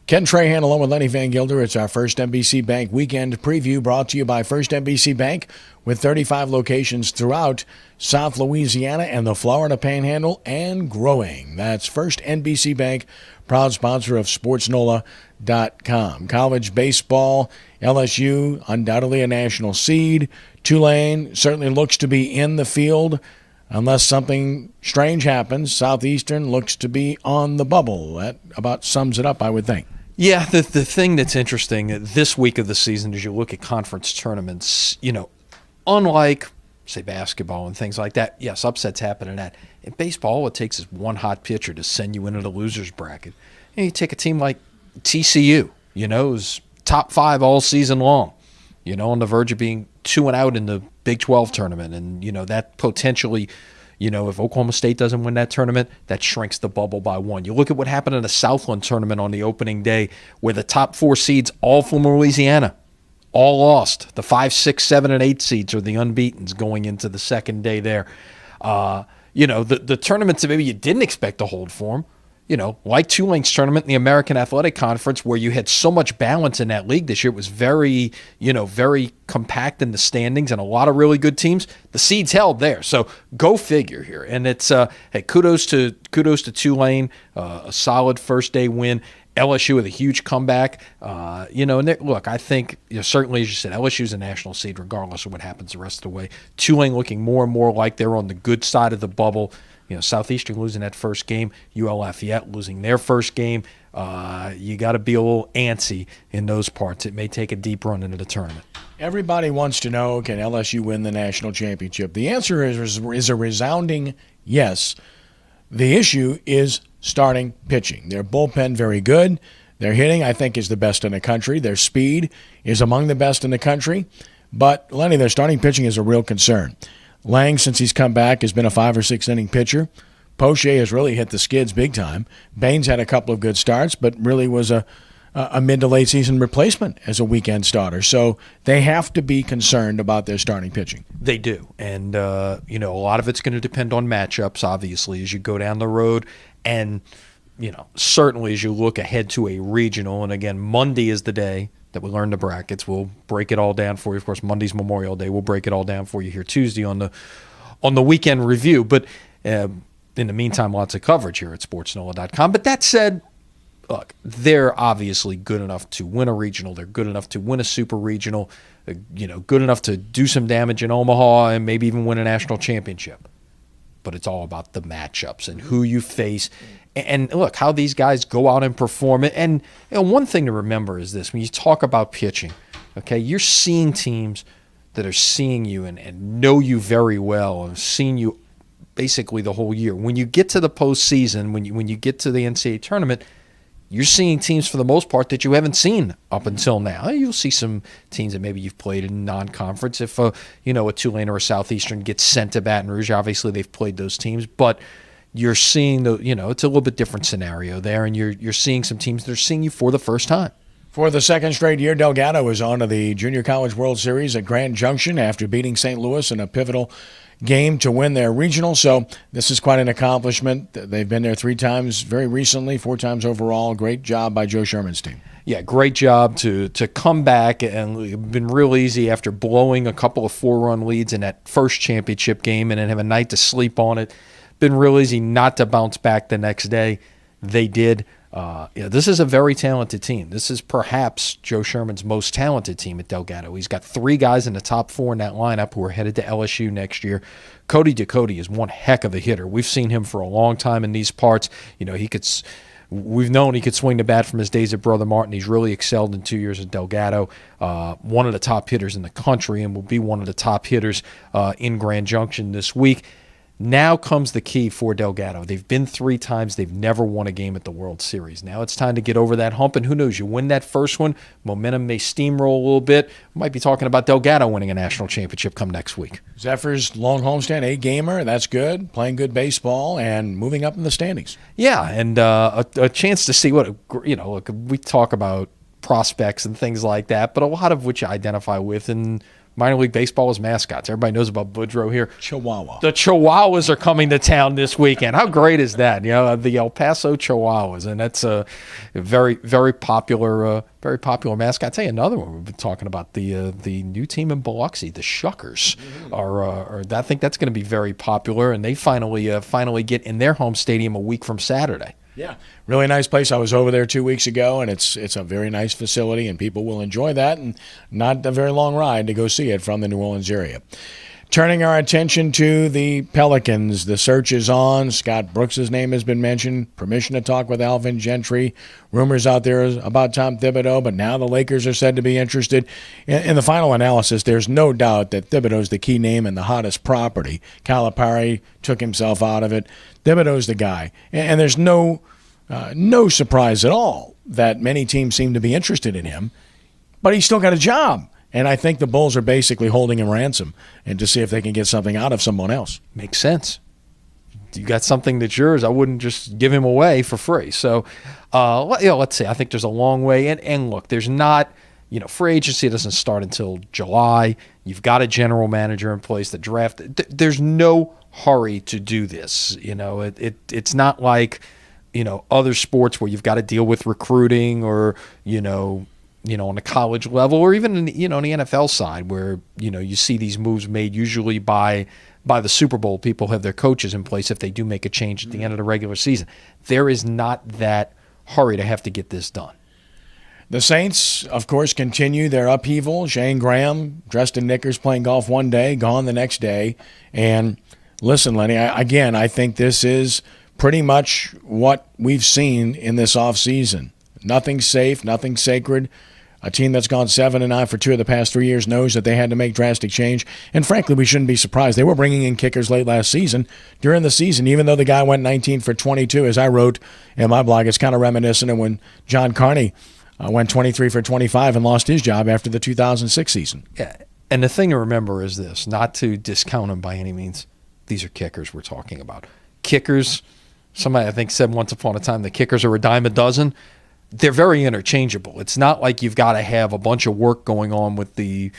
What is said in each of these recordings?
Ken Trahan along with Lenny Vangilder. It's our First NBC Bank weekend preview brought to you by First NBC Bank with 35 locations throughout South Louisiana and the Florida Panhandle and growing. That's First NBC Bank, proud sponsor of SportsNOLA.com. College baseball, LSU, undoubtedly a national seed. Tulane certainly looks to be in the field. Unless something strange happens, Southeastern looks to be on the bubble. That about sums it up, I would think. Yeah, the thing that's interesting this week of the season is you look at conference tournaments, unlike, say, basketball and things like that, yes, upsets happen in that. In baseball, all it takes is one hot pitcher to send you into the loser's bracket. And you take a team like TCU, who's top 5 all season long, on the verge of being 2-0 in the Big 12 tournament. And, that potentially, if Oklahoma State doesn't win that tournament, that shrinks the bubble by 1. You look at what happened in the Southland tournament on the opening day where the top 4 seeds, all from Louisiana, all lost. The 5, 6, 7, and 8 seeds are the unbeatens going into the second day there. The tournaments that maybe you didn't expect to hold for them, like Tulane's tournament in the American Athletic Conference where you had so much balance in that league this year. It was very, very compact in the standings and a lot of really good teams. The seeds held there. So go figure here. And it's, hey, kudos to Tulane, a solid first day win. LSU with a huge comeback. Look, I think, certainly, as you said, LSU's a national seed regardless of what happens the rest of the way. Tulane looking more and more like they're on the good side of the bubble. Southeastern losing that first game, UL Lafayette losing their first game. You got to be a little antsy in those parts. It may take a deep run into the tournament. Everybody wants to know, can LSU win the national championship? The answer is a resounding yes. The issue is starting pitching. Their bullpen very good. Their hitting, I think, is the best in the country. Their speed is among the best in the country. But, Lenny, their starting pitching is a real concern. Lang, since he's come back, has been a 5 or 6 inning pitcher. Poche has really hit the skids big time. Baines had a couple of good starts, but really was a mid to late season replacement as a weekend starter. So they have to be concerned about their starting pitching. They do. And, a lot of it's going to depend on matchups, obviously, as you go down the road. And, certainly as you look ahead to a regional, and again, Monday is the day that we learn the brackets. We'll break it all down for you. Of course, Monday's Memorial Day. We'll break it all down for you here Tuesday on the weekend review. But in the meantime, lots of coverage here at SportsNOLA.com. But that said, look, they're obviously good enough to win a regional. They're good enough to win a super regional, good enough to do some damage in Omaha and maybe even win a national championship. But it's all about the matchups and who you face. And look, how these guys go out and perform it. And one thing to remember is this. When you talk about pitching, okay, you're seeing teams that are seeing you and know you very well and seeing you basically the whole year. When you get to the postseason, when you get to the NCAA tournament, you're seeing teams for the most part that you haven't seen up until now. You'll see some teams that maybe you've played in non-conference. If a Tulane or a Southeastern gets sent to Baton Rouge, obviously they've played those teams, but you're seeing it's a little bit different scenario there, and you're seeing some teams that are seeing you for the first time. For the second straight year, Delgado is on to the Junior College World Series at Grand Junction after beating St. Louis in a pivotal game to win their regional. So this is quite an accomplishment. They've been there 3 times very recently, 4 times overall. Great job by Joe Sherman's team. Yeah, great job to come back, and it's been real easy after blowing a couple of 4-run leads in that first championship game and then have a night to sleep on it. Been real easy not to bounce back the next day. They did. This is a very talented team. This is perhaps Joe Sherman's most talented team at Delgado. He's got 3 guys in the top 4 in that lineup who are headed to LSU next year. Cody Ducote is one heck of a hitter. We've seen him for a long time in these parts. We've known he could swing the bat from his days at Brother Martin. He's really excelled in 2 years at Delgado. One of the top hitters in the country and will be one of the top hitters in Grand Junction this week. Now comes the key for Delgado. They've been 3 times. They've never won a game at the World Series. Now it's time to get over that hump, and who knows? You win that first one, momentum may steamroll a little bit. We might be talking about Delgado winning a national championship come next week. Zephyrs, long homestand, 8-gamer. That's good. Playing good baseball and moving up in the standings. Yeah, and a chance to see what, look, we talk about prospects and things like that, but a lot of which you identify with, and minor league baseball is mascots. Everybody knows about Boudreaux here. Chihuahua. The Chihuahuas are coming to town this weekend. How great is that? The El Paso Chihuahuas, and that's a very, very popular mascot. I'll tell you another one we've been talking about, the new team in Biloxi, the Shuckers. I think that's going to be very popular, and they finally get in their home stadium a week from Saturday. Yeah, really nice place. I was over there 2 weeks ago, and it's a very nice facility, and people will enjoy that, and not a very long ride to go see it from the New Orleans area. Turning our attention to the Pelicans, the search is on. Scott Brooks' name has been mentioned. Permission to talk with Alvin Gentry. Rumors out there about Tom Thibodeau, but now the Lakers are said to be interested. In the final analysis, there's no doubt that Thibodeau's the key name and the hottest property. Calipari took himself out of it. Thibodeau's the guy. And there's no surprise at all that many teams seem to be interested in him, but he's still got a job. And I think the Bulls are basically holding him ransom and to see if they can get something out of someone else. Makes sense. You got something that's yours. I wouldn't just give him away for free. So, let's see. I think there's a long way. And look, there's not, free agency doesn't start until July. You've got a general manager in place. The draft. There's no hurry to do this. It's not like, other sports where you've got to deal with recruiting or, on a college level, or even on the NFL side where, you see these moves made usually by the Super Bowl. People have their coaches in place if they do make a change at the end of the regular season. There is not that hurry to have to get this done. The Saints, of course, continue their upheaval. Shane Graham, dressed in knickers, playing golf one day, gone the next day. And listen, Lenny, I think this is pretty much what we've seen in this offseason. Nothing safe, nothing sacred. A team that's gone 7-9 for 2 of the past 3 years knows that they had to make drastic change. And frankly, we shouldn't be surprised. They were bringing in kickers late last season. During the season, even though the guy went 19 for 22, as I wrote in my blog, it's kind of reminiscent of when John Carney went 23 for 25 and lost his job after the 2006 season. Yeah, and the thing to remember is this, not to discount them by any means. These are kickers we're talking about. Kickers, somebody I think said once upon a time, the kickers are a dime a dozen. They're very interchangeable. It's not like you've got to have a bunch of work going on with the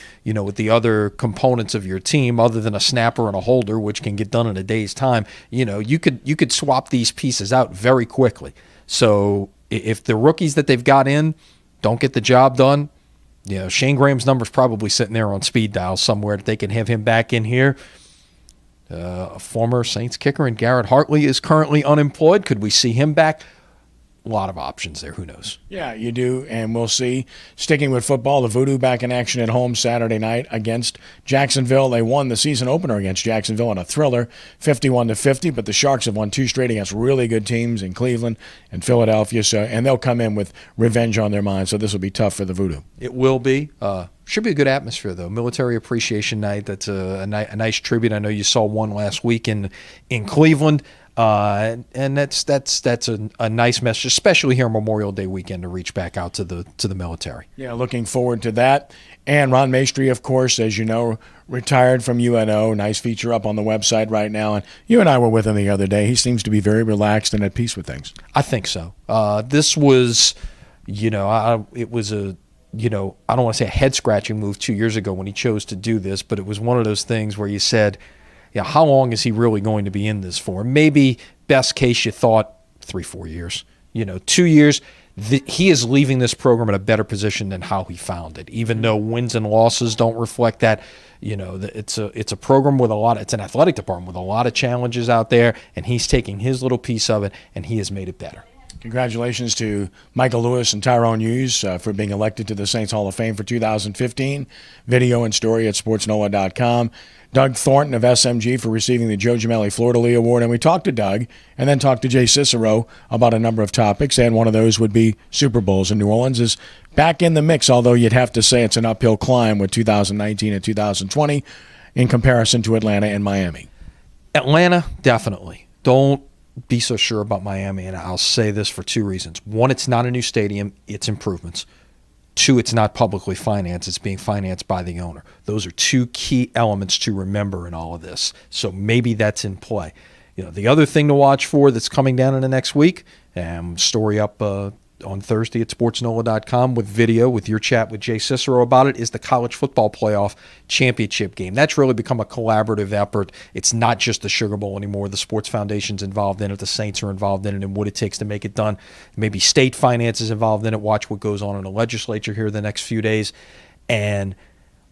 other components of your team other than a snapper and a holder, which can get done in a day's time. You could swap these pieces out very quickly. So if the rookies that they've got in don't get the job done, Shane Graham's number's probably sitting there on speed dial somewhere that they can have him back in here. A former Saints kicker and Garrett Hartley is currently unemployed. Could we see him back? A lot of options there. Who knows? Yeah, you do, and we'll see. Sticking with football, the VooDoo back in action at home Saturday night against Jacksonville. They won the season opener against Jacksonville in a thriller, 51-50, but the Sharks have won 2 straight against really good teams in Cleveland and Philadelphia, and they'll come in with revenge on their minds, so this will be tough for the VooDoo. It will be. Should be a good atmosphere, though. Military Appreciation Night, that's a nice tribute. I know you saw one last week in Cleveland. And that's a nice message, especially here on Memorial Day weekend, to reach back out to the military. Yeah, looking forward to that. And Ron Maestri, of course, as you know, retired from UNO. Nice feature up on the website right now. And you and I were with him the other day. He seems to be very relaxed and at peace with things. I think so. This was, it was a, I don't want to say a head-scratching move 2 years ago when he chose to do this, but it was one of those things where you said, how long is he really going to be in this for? Maybe best case you thought 3-4 years. 2 years. He is leaving this program in a better position than how he found it. Even though wins and losses don't reflect that, it's a program with it's an athletic department with a lot of challenges out there, and he's taking his little piece of it, and he has made it better. Congratulations to Michael Lewis and Tyrone Hughes for being elected to the Saints Hall of Fame for 2015. Video and story at SportsNOLA.com. Doug Thornton of SMG for receiving the Joe Gemelli Florida Lee Award. And we talked to Doug and then talked to Jay Cicero about a number of topics, and one of those would be Super Bowls. And New Orleans is back in the mix, although you'd have to say it's an uphill climb with 2019 and 2020 in comparison to Atlanta and Miami. Atlanta, definitely. Don't be so sure about Miami, and I'll say this for 2 reasons. One, it's not a new stadium, it's improvements. 2, it's not publicly financed, it's being financed by the owner. Those are 2 key elements to remember in all of this. So maybe that's in play. The other thing to watch for that's coming down in the next week, story up on Thursday at SportsNOLA.com with video with your chat with Jay Cicero about it is the College Football Playoff Championship game. That's really become a collaborative effort. It's not just the Sugar Bowl anymore. The Sports Foundation's involved in it. The Saints are involved in it and what it takes to make it done. Maybe state finance is involved in it. Watch what goes on in the legislature here the next few days. And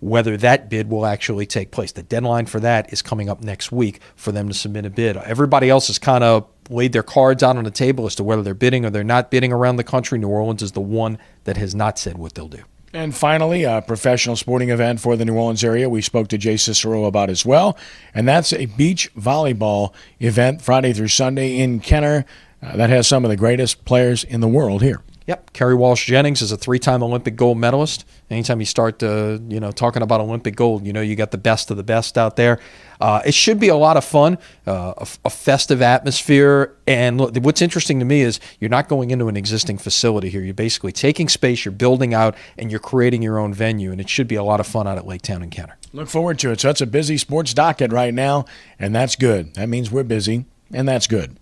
whether that bid will actually take place. The deadline for that is coming up next week for them to submit a bid. Everybody else has kind of laid their cards out on the table as to whether they're bidding or they're not bidding around the country. New Orleans is the one that has not said what they'll do. And finally, a professional sporting event for the New Orleans area we spoke to Jay Cicero about as well, and that's a beach volleyball event Friday through Sunday in Kenner that has some of the greatest players in the world here. Yep, Kerry Walsh-Jennings is a 3-time Olympic gold medalist. Anytime you start talking about Olympic gold, you got the best of the best out there. It should be a lot of fun, a festive atmosphere. And look, what's interesting to me is you're not going into an existing facility here. You're basically taking space, you're building out, and you're creating your own venue. And it should be a lot of fun out at Lake Town and Kenner. Look forward to it. So it's a busy sports docket right now, and that's good. That means we're busy, and that's good,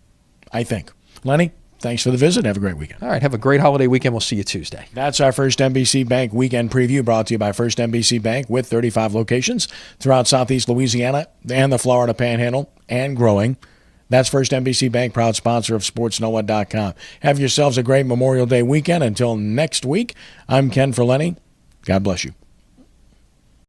I think. Lenny? Thanks for the visit. Have a great weekend. All right. Have a great holiday weekend. We'll see you Tuesday. That's our First NBC Bank weekend preview brought to you by First NBC Bank with 35 locations throughout Southeast Louisiana and the Florida Panhandle and growing. That's First NBC Bank, proud sponsor of SportsNOLA.com. Have yourselves a great Memorial Day weekend. Until next week, I'm Ken for Lenny. God bless you.